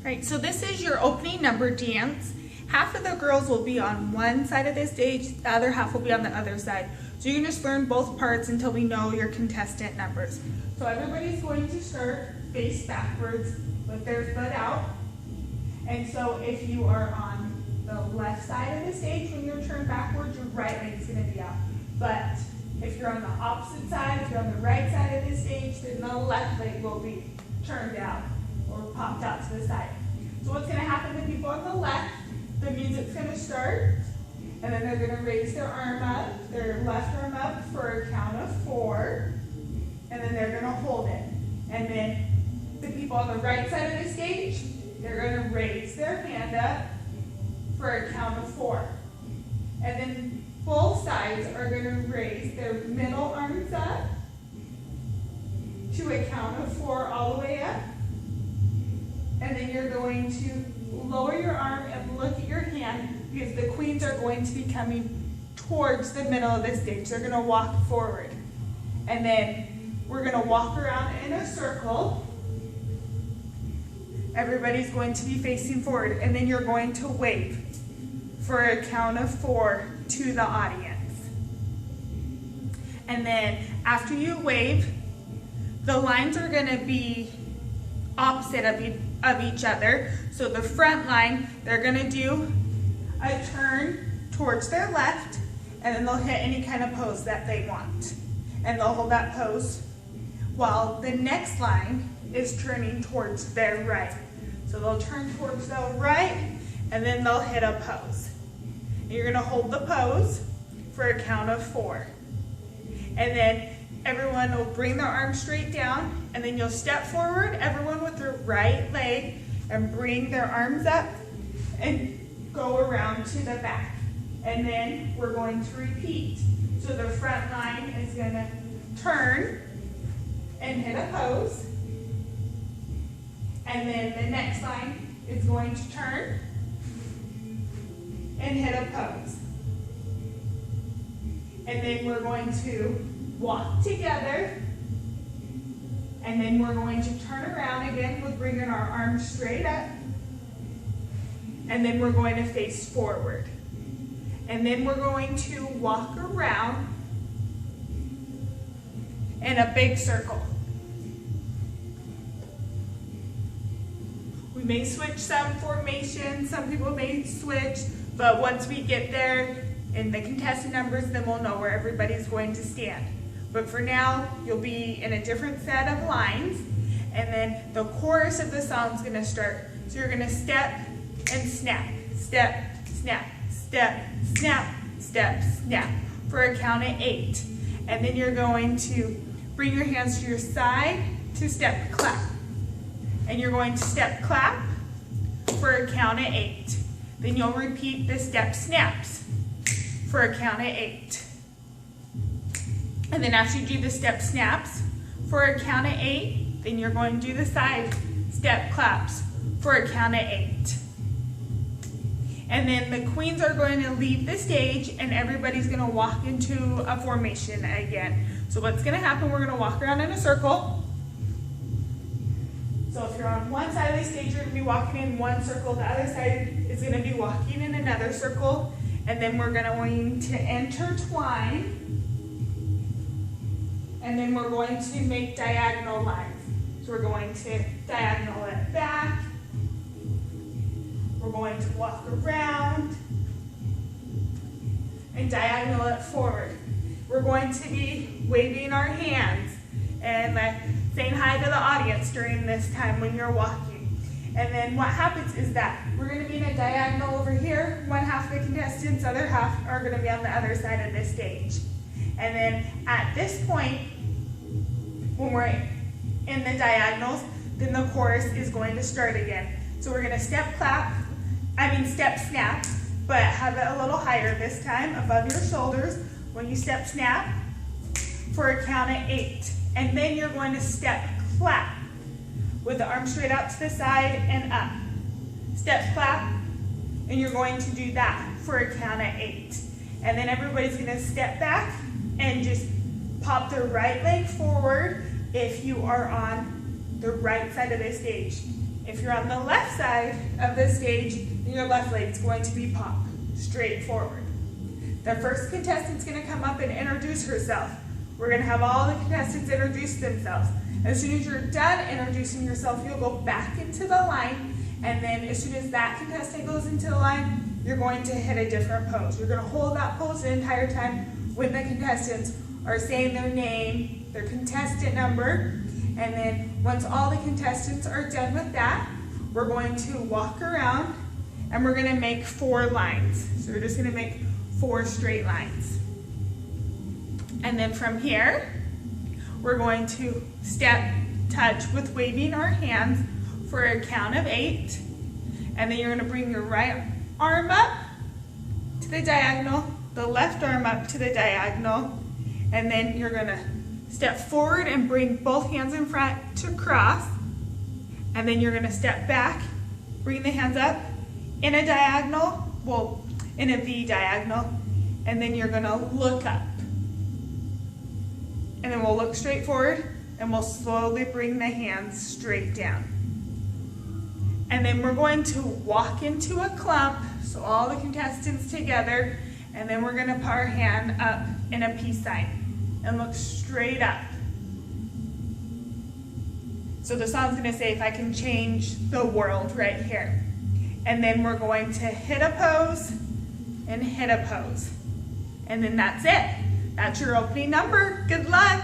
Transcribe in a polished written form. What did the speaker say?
Right, so this is your opening number dance. Half of the girls will be on one side of the stage, the other half will be on the other side. So you can just learn both parts until we know your contestant numbers. So everybody's going to start face backwards with their foot out. And so if you are on the left side of the stage, when you're turned backwards, your right leg is going to be out. But if you're on the opposite side, if you're on the right side of the stage, then the left leg will be turned out or popped out to the side. So what's going to happen to people on the left, the music's going to start, and then they're going to raise their arm up, their left arm up for a count of 4, and then they're going to hold it. And then the people on the right side of the stage, they're going to raise their hand up for a count of 4. And then both sides are going to raise their middle arms up to a count of 4 all the way up. And then you're going to lower your arm and look at your hand because the queens are going to be coming towards the middle of the stage. They're going to walk forward. And then we're going to walk around in a circle. Everybody's going to be facing forward. And then you're going to wave for a count of 4 to the audience. And then after you wave, the lines are going to be opposite of each other. So the front line, they're going to do a turn towards their left, and then they'll hit any kind of pose that they want. And they'll hold that pose while the next line is turning towards their right. So they'll turn towards their right, and then they'll hit a pose. And you're going to hold the pose for a count of 4. And then everyone will bring their arms straight down, and then you'll step forward, everyone with their right leg, and bring their arms up and go around to the back. And then we're going to repeat. So the front line is going to turn and hit a pose. And then the next line is going to turn and hit a pose. And then we're going to walk together, and then we're going to turn around again with bringing our arms straight up, and then we're going to face forward. And then we're going to walk around in a big circle. We may switch some formations, some people may switch, but once we get there in the contestant numbers, then we'll know where everybody's going to stand. But for now, you'll be in a different set of lines, and then the chorus of the song is going to start. So you're going to step and snap, step, snap, step, snap, step, snap for a count of 8. And then you're going to bring your hands to your side to step clap. And you're going to step clap for a count of 8. Then you'll repeat the step snaps for a count of 8. And then after you do the step snaps for a count of 8, then you're going to do the side step claps for a count of 8. And then the queens are going to leave the stage, and everybody's going to walk into a formation again. So what's going to happen, we're going to walk around in a circle. So if you're on one side of the stage, you're going to be walking in one circle. The other side is going to be walking in another circle. And then we're going to intertwine. And then we're going to make diagonal lines. So we're going to diagonal it back. We're going to walk around and diagonal it forward. We're going to be waving our hands and saying hi to the audience during this time when you're walking. And then what happens is that we're going to be in a diagonal over here. One half of the contestants, other half are going to be on the other side of the stage. And then at this point, when we're in the diagonals, then the chorus is going to start again. So we're going to step snap, but have it a little higher this time, above your shoulders. When you step snap for a count of 8. And then you're going to step clap with the arm straight out to the side and up. Step clap, and you're going to do that for a count of 8. And then everybody's going to step back and just pop their right leg forward if you are on the right side of the stage. If you're on the left side of the stage, then your left leg's going to be pop, straight forward. The first contestant's gonna come up and introduce herself. We're gonna have all the contestants introduce themselves. As soon as you're done introducing yourself, you'll go back into the line, and then as soon as that contestant goes into the line, you're going to hit a different pose. You're gonna hold that pose the entire time when the contestants are saying their name, their contestant number, and then once all the contestants are done with that, we're going to walk around and we're gonna make 4 lines. So we're just gonna make 4 straight lines. And then from here, we're going to step, touch with waving our hands for a count of 8. And then you're gonna bring your right arm up to the diagonal, the left arm up to the diagonal, and then you're gonna step forward and bring both hands in front to cross, and then you're gonna step back, bring the hands up in a diagonal, well, in a V diagonal, and then you're gonna look up. And then we'll look straight forward, and we'll slowly bring the hands straight down. And then we're going to walk into a clump, so all the contestants together, and then we're gonna put our hand up in a peace sign and look straight up. So the song's gonna say, if I can change the world, right here. And then we're going to hit a pose and hit a pose. And then that's it. That's your opening number. Good luck.